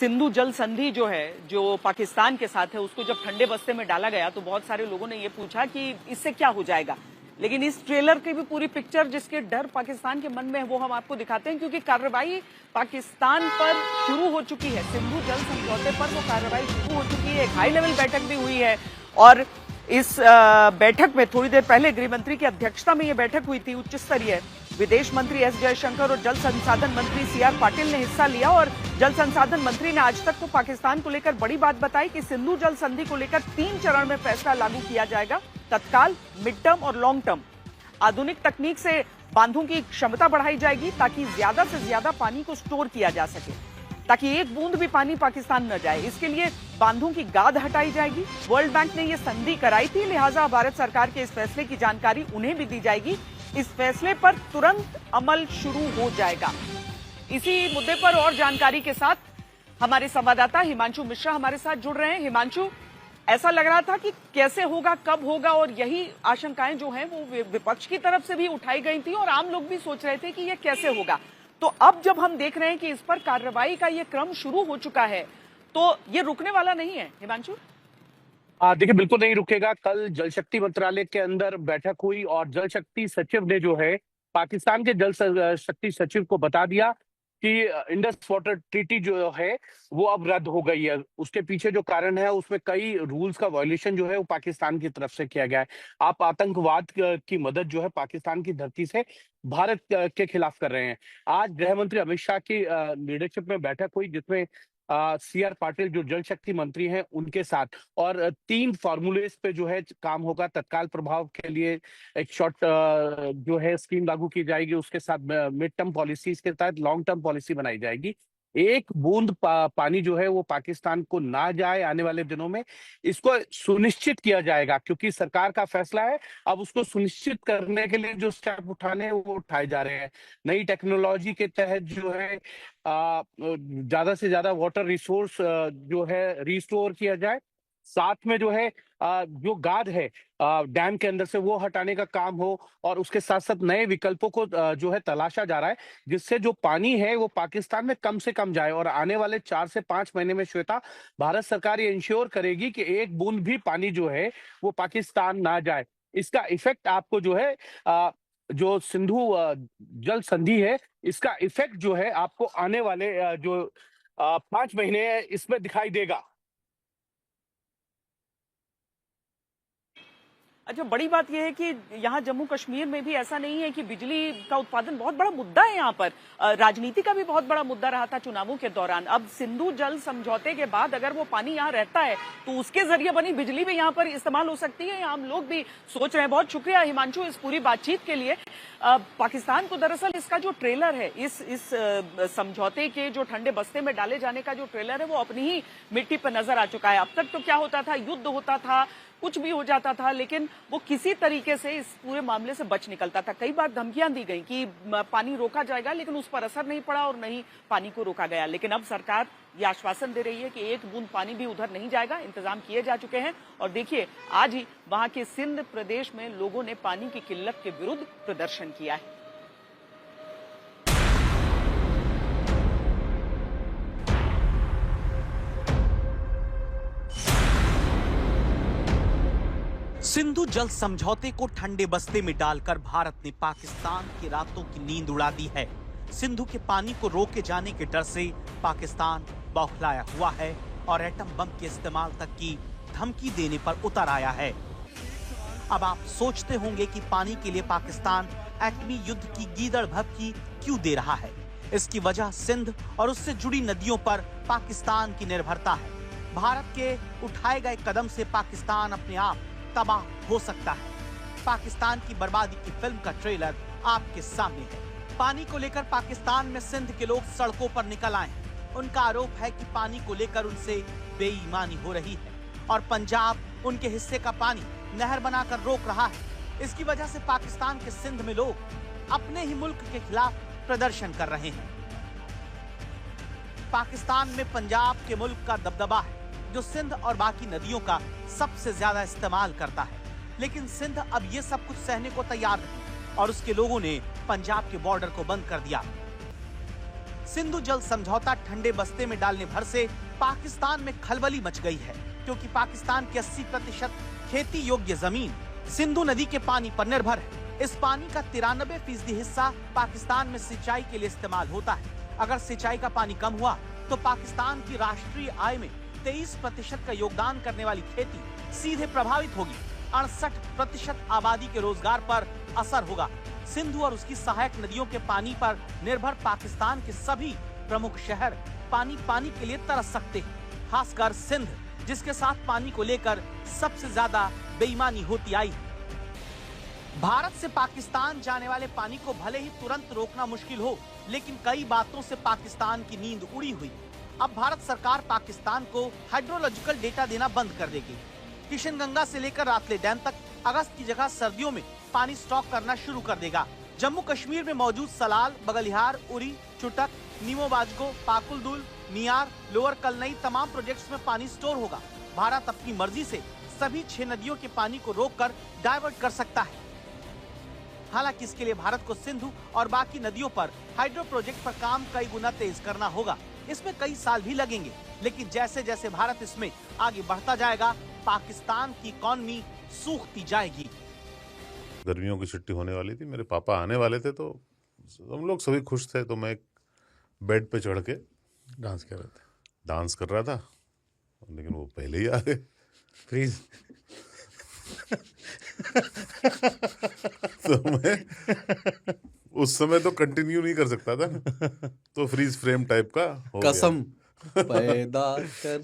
सिंधु जल संधि जो है, जो पाकिस्तान के साथ है, उसको जब ठंडे बस्ते में डाला गया तो बहुत सारे लोगों ने ये पूछा कि इससे क्या हो जाएगा। लेकिन इस ट्रेलर की भी पूरी पिक्चर जिसके डर पाकिस्तान के मन में है वो हम आपको दिखाते हैं, क्योंकि कार्रवाई पाकिस्तान पर शुरू हो चुकी है। सिंधु जल समझौते पर वो कार्रवाई शुरू हो चुकी है। एक हाई लेवल बैठक भी हुई है और इस बैठक में थोड़ी देर पहले गृह मंत्री की अध्यक्षता में यह बैठक हुई थी, उच्च स्तरीय। विदेश मंत्री एस जयशंकर और जल संसाधन मंत्री सीआर पाटिल ने हिस्सा लिया और जल संसाधन मंत्री ने आज तक तो पाकिस्तान को लेकर बड़ी बात बताई कि सिंधु जल संधि को लेकर 3 चरण में फैसला लागू किया जाएगा, तत्काल, मिड टर्म और लॉन्ग टर्म। आधुनिक तकनीक से बांधों की क्षमता बढ़ाई जाएगी ताकि ज्यादा से ज्यादा पानी को स्टोर किया जा सके, ताकि एक बूंद भी पानी पाकिस्तान न जाए। इसके लिए बांधों की गाद हटाई जाएगी। वर्ल्ड बैंक ने यह संधि कराई थी, लिहाजा भारत सरकार के इस फैसले की जानकारी उन्हें भी दी जाएगी। इस फैसले पर तुरंत अमल शुरू हो जाएगा। इसी मुद्दे पर और जानकारी के साथ हमारे संवाददाता हिमांशु मिश्रा हमारे साथ जुड़ रहे हैं। हिमांशु, ऐसा लग रहा था कि कैसे होगा, कब होगा, और यही आशंकाएं जो हैं वो विपक्ष की तरफ से भी उठाई गई थी और आम लोग भी सोच रहे थे कि यह कैसे होगा। तो अब जब हम देख रहे हैं कि इस पर कार्रवाई का ये क्रम शुरू हो चुका है, तो ये रुकने वाला नहीं है। हिमांशु, देखिए, बिल्कुल नहीं रुकेगा। कल जल शक्ति मंत्रालय के अंदर बैठक हुई और जल शक्ति सचिव ने जो है पाकिस्तान के जल शक्ति सचिव को बता दिया कि इंडस वाटर ट्रीटी जो है वो अब रद्द हो गई है। उसके पीछे जो कारण है उसमें कई रूल्स का वायलेशन जो है वो पाकिस्तान की तरफ से किया गया है। आप आतंकवाद की मदद जो है पाकिस्तान की धरती से भारत के खिलाफ कर रहे हैं। आज गृह मंत्री अमित शाह की लीडरशिप में बैठक हुई जिसमें सीआर पाटिल जो जल शक्ति मंत्री हैं उनके साथ, और 3 फॉर्मूलेस पे जो है काम होगा। तत्काल प्रभाव के लिए एक शॉर्ट जो है स्कीम लागू की जाएगी, उसके साथ मिड टर्म पॉलिसी के तहत लॉन्ग टर्म पॉलिसी बनाई जाएगी। एक बूंद पानी जो है वो पाकिस्तान को ना जाए आने वाले दिनों में, इसको सुनिश्चित किया जाएगा, क्योंकि सरकार का फैसला है। अब उसको सुनिश्चित करने के लिए जो स्टेप उठाने हैं वो उठाए जा रहे हैं। नई टेक्नोलॉजी के तहत जो है ज्यादा से ज्यादा वाटर रिसोर्स जो है रिस्टोर किया जाए। साथ में जो है जो गाद है डैम के अंदर से वो हटाने का काम हो, और उसके साथ साथ नए विकल्पों को जो है तलाशा जा रहा है, जिससे जो पानी है वो पाकिस्तान में कम से कम जाए। और आने वाले 4 से 5 महीने में श्वेता, भारत सरकार ये इंश्योर करेगी कि एक बूंद भी पानी जो है वो पाकिस्तान ना जाए। इसका इफेक्ट आपको जो है जो सिंधु जल संधि है, इसका इफेक्ट जो है आपको आने वाले जो 5 महीने है इसमें दिखाई देगा। अच्छा, बड़ी बात यह है कि यहाँ जम्मू कश्मीर में भी ऐसा नहीं है कि बिजली का उत्पादन बहुत बड़ा मुद्दा है। यहाँ पर राजनीति का भी बहुत बड़ा मुद्दा रहा था चुनावों के दौरान। अब सिंधु जल समझौते के बाद अगर वो पानी यहाँ रहता है तो उसके जरिए बनी बिजली भी यहाँ पर इस्तेमाल हो सकती है। आम लोग भी सोच रहे हैं। बहुत शुक्रिया हिमांशु इस पूरी बातचीत के लिए। पाकिस्तान को दरअसल इसका जो ट्रेलर है, इस समझौते के जो ठंडे बस्ते में डाले जाने का जो ट्रेलर है वो अपनी ही मिट्टी पर नजर आ चुका है। अब तक तो क्या होता था, युद्ध होता था, कुछ भी हो जाता था, लेकिन वो किसी तरीके से इस पूरे मामले से बच निकलता था। कई बार धमकियां दी गई कि पानी रोका जाएगा, लेकिन उस पर असर नहीं पड़ा और नहीं पानी को रोका गया। लेकिन अब सरकार ये आश्वासन दे रही है कि एक बूंद पानी भी उधर नहीं जाएगा, इंतजाम किए जा चुके हैं। और देखिए, आज ही वहां के सिंध प्रदेश में लोगों ने पानी की किल्लत के विरुद्ध प्रदर्शन किया है। सिंधु जल समझौते को ठंडे बस्ते में डालकर भारत ने पाकिस्तान की रातों की नींद उड़ा दी है। सिंधु के पानी को रोके जाने के डर से पाकिस्तान बौखलाया हुआ है और एटम बम के इस्तेमाल तक की धमकी देने पर उतर आया है। अब आप सोचते होंगे कि पानी के लिए पाकिस्तान एटमी युद्ध की गीदड़ भभकी क्यों दे रहा है। इसकी वजह सिंध और उससे जुड़ी नदियों पर पाकिस्तान की निर्भरता है। भारत के उठाए गए कदम से पाकिस्तान अपने आप तबाह हो सकता है। पाकिस्तान की बर्बादी की फिल्म का ट्रेलर आपके सामने है। पानी को लेकर पाकिस्तान में सिंध के लोग सड़कों पर निकल आए। उनका आरोप है कि पानी को लेकर उनसे बेईमानी हो रही है और पंजाब उनके हिस्से का पानी नहर बनाकर रोक रहा है। इसकी वजह से पाकिस्तान के सिंध में लोग अपने ही मुल्क के खिलाफ प्रदर्शन कर रहे हैं। पाकिस्तान में पंजाब के मुल्क का दबदबा है, जो सिंध और बाकी नदियों का सबसे ज्यादा इस्तेमाल करता है। लेकिन सिंध अब ये सब कुछ सहने को तैयार नहीं और उसके लोगों ने पंजाब के बॉर्डर को बंद कर दिया। सिंधु जल समझौता ठंडे बस्ते में डालने भर से पाकिस्तान में खलबली मच गई है, क्योंकि पाकिस्तान की 80% खेती योग्य जमीन सिंधु नदी के पानी पर निर्भर है। इस पानी का 93% हिस्सा पाकिस्तान में सिंचाई के लिए इस्तेमाल होता है। अगर सिंचाई का पानी कम हुआ तो पाकिस्तान की राष्ट्रीय आय में 23% का योगदान करने वाली खेती सीधे प्रभावित होगी। 68% आबादी के रोजगार पर असर होगा। सिंधु और उसकी सहायक नदियों के पानी पर निर्भर पाकिस्तान के सभी प्रमुख शहर पानी के लिए तरस सकते हैं, खासकर सिंध, जिसके साथ पानी को लेकर सबसे ज्यादा बेईमानी होती आई है। भारत से पाकिस्तान जाने वाले पानी को भले ही तुरंत रोकना मुश्किल हो, लेकिन कई बातों से पाकिस्तान की नींद उड़ी हुई। अब भारत सरकार पाकिस्तान को हाइड्रोलॉजिकल डेटा देना बंद कर देगी। किशनगंगा से लेकर रातले डैम तक अगस्त की जगह सर्दियों में पानी स्टॉक करना शुरू कर देगा। जम्मू कश्मीर में मौजूद सलाल, बगलिहार, उरी, चुटक, नीमो बाजगो, पाकुलदुल, मियार, लोअर कलनई तमाम प्रोजेक्ट्स में पानी स्टोर होगा। भारत अपनी मर्जी से सभी 6 नदियों के पानी को रोककर डाइवर्ट कर सकता है। हालांकि इसके लिए भारत को सिंधु और बाकी नदियों पर हाइड्रो प्रोजेक्ट पर काम कई गुना तेज करना होगा। इसमें कई साल भी लगेंगे, लेकिन जैसे जैसे भारत इसमें आगे बढ़ता जाएगा, पाकिस्तान की इकॉनमी सूखती जाएगी। गर्मियों की छुट्टी होने वाली थी, मेरे पापा आने वाले थे, तो हम लोग सभी खुश थे। तो मैं एक बेड पे चढ़ के डांस कर रहा था, लेकिन वो पहले ही आ गए। फ्रीज। तो मैं उस समय तो कंटिन्यू नहीं कर सकता था, तो फ्रीज फ्रेम टाइप का हो गया। कसम पैदा कर